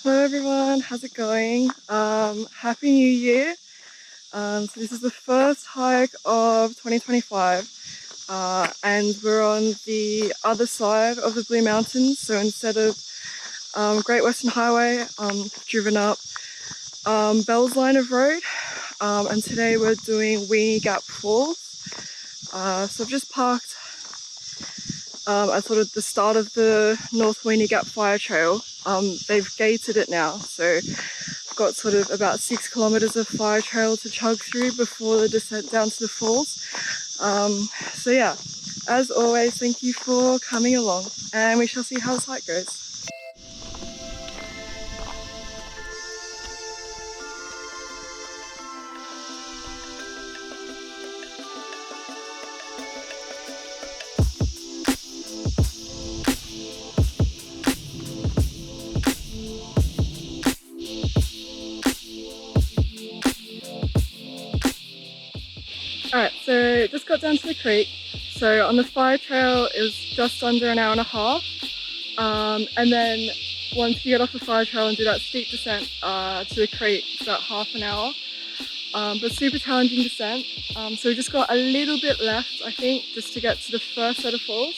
Hello everyone, how's it going? Happy New Year. So this is the first hike of 2025 and we're on the other side of the Blue Mountains. So instead of Great Western Highway, driven up Bell's Line of Road, and today we're doing Weenie Gap Falls. So I've just parked at sort of the start of the North Weenie Gap Fire Trail. They've gated it now, so I've got sort of about 6 kilometers of fire trail to chug through before the descent down to the falls. So yeah, as always, thank you for coming along, and we shall see how this hike goes. Alright, so just got down to the creek. So on the fire trail it was just under an hour and a half. And then once you get off the fire trail and do that steep descent to the creek, it's about half an hour. But super challenging descent. So we just got a little bit left, I think, just to get to the first set of falls.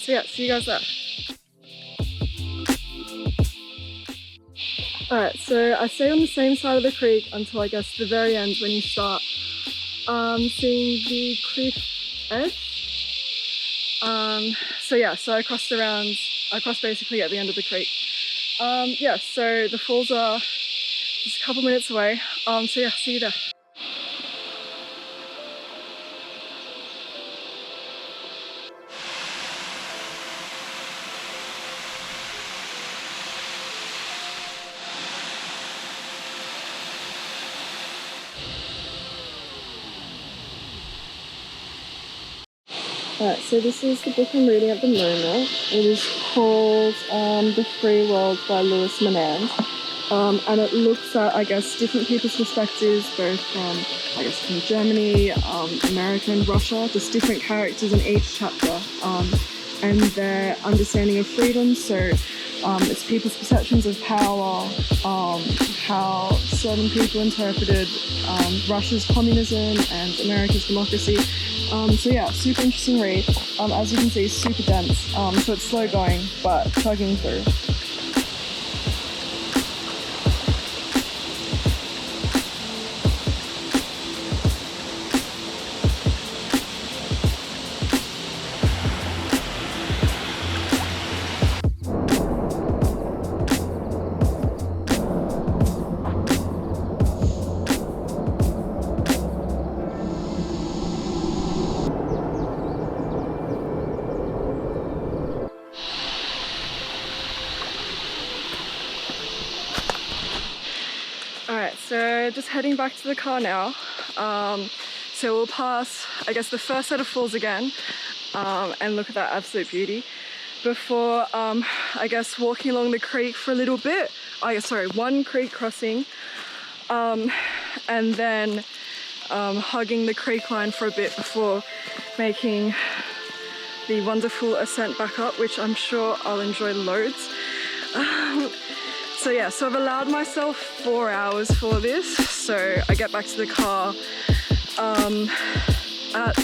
So yeah, see you guys there. Alright, so I stay on the same side of the creek until I guess the very end when you start seeing the cliff edge. So yeah, so I crossed basically at the end of the creek. Yeah, so the falls are just a couple minutes away. So yeah, see you there. Alright, so this is the book I'm reading at the moment. It is called The Free World by Louis Menand. And it looks at, I guess, different people's perspectives, both from Germany, America and Russia, just different characters in each chapter, and their understanding of freedom. So it's people's perceptions of power, how certain people interpreted Russia's communism and America's democracy. So yeah, super interesting read. As you can see, super dense, so it's slow going, but chugging through. Alright, so just heading back to the car now. So we'll pass, I guess, the first set of falls again, and look at that absolute beauty, before, I guess, walking along the creek for a little bit. One creek crossing, and then hugging the creek line for a bit before making the wonderful ascent back up, which I'm sure I'll enjoy loads. So yeah, so I've allowed myself 4 hours for this, so I get back to the car at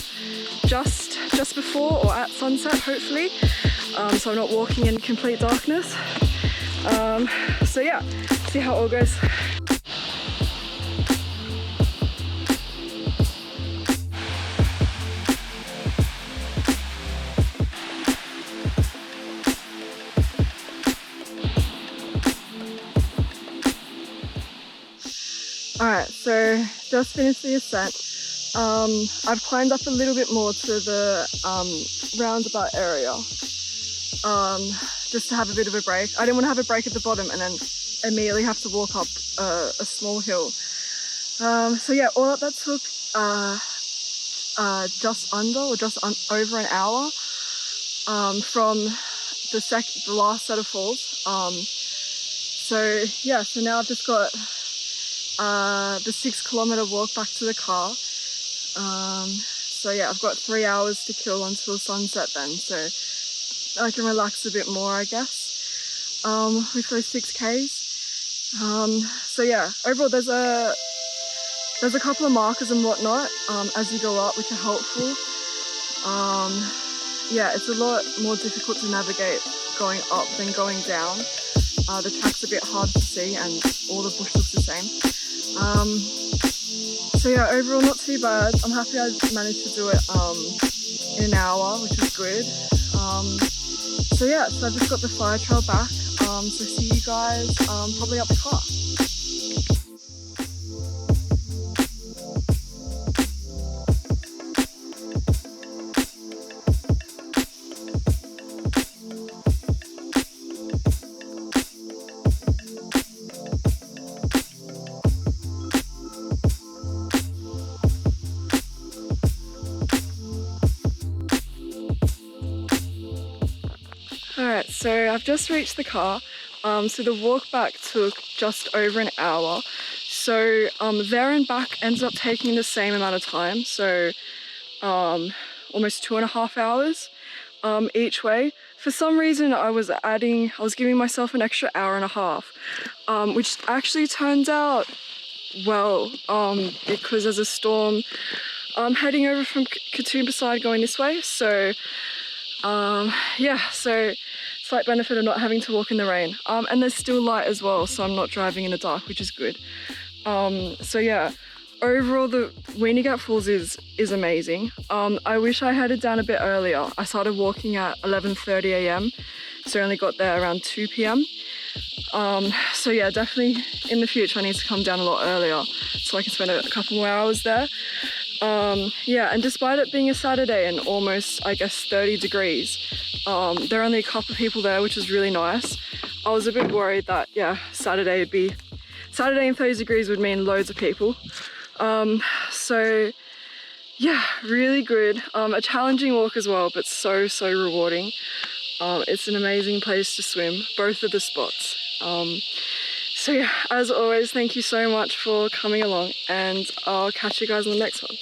just before or at sunset, hopefully, so I'm not walking in complete darkness. So yeah, see how it all goes. Alright, so just finished the ascent. I've climbed up a little bit more to the roundabout area, just to have a bit of a break. I didn't want to have a break at the bottom and then immediately have to walk up a small hill. So yeah, all up that took just over an hour from the last set of falls. So yeah, so now I've just got the 6 kilometer walk back to the car. So yeah, I've got 3 hours to kill until sunset then, so I can relax a bit more, I guess, with those 6Ks. So yeah, overall there's a couple of markers and whatnot as you go up, which are helpful. Yeah, it's a lot more difficult to navigate going up than going down. The track's a bit hard to see and all the bush looks the same. So yeah, overall not too bad. I'm happy I managed to do it in an hour, which is good. So yeah, so I've just got the fire trail back. So see you guys probably up the car. Alright, so I've just reached the car. So the walk back took just over an hour. So there and back ends up taking the same amount of time. So almost 2.5 hours each way. For some reason I was giving myself an extra hour and a half, which actually turns out well, because there's a storm heading over from Katoomba side going this way. So yeah, so slight benefit of not having to walk in the rain. And there's still light as well, so I'm not driving in the dark, which is good. So yeah, overall the Weenie Gap Falls is amazing. I wish I headed down a bit earlier. I started walking at 11:30 a.m, so I only got there around 2 p.m. So yeah, definitely in the future I need to come down a lot earlier so I can spend a couple more hours there. Yeah, and despite it being a Saturday and almost, I guess, 30 degrees, there are only a couple of people there, which is really nice. I was a bit worried that, yeah, Saturday and 30 degrees would mean loads of people. So yeah, really good. A challenging walk as well, but so rewarding. It's an amazing place to swim, both of the spots. So yeah, as always, thank you so much for coming along, and I'll catch you guys on the next one.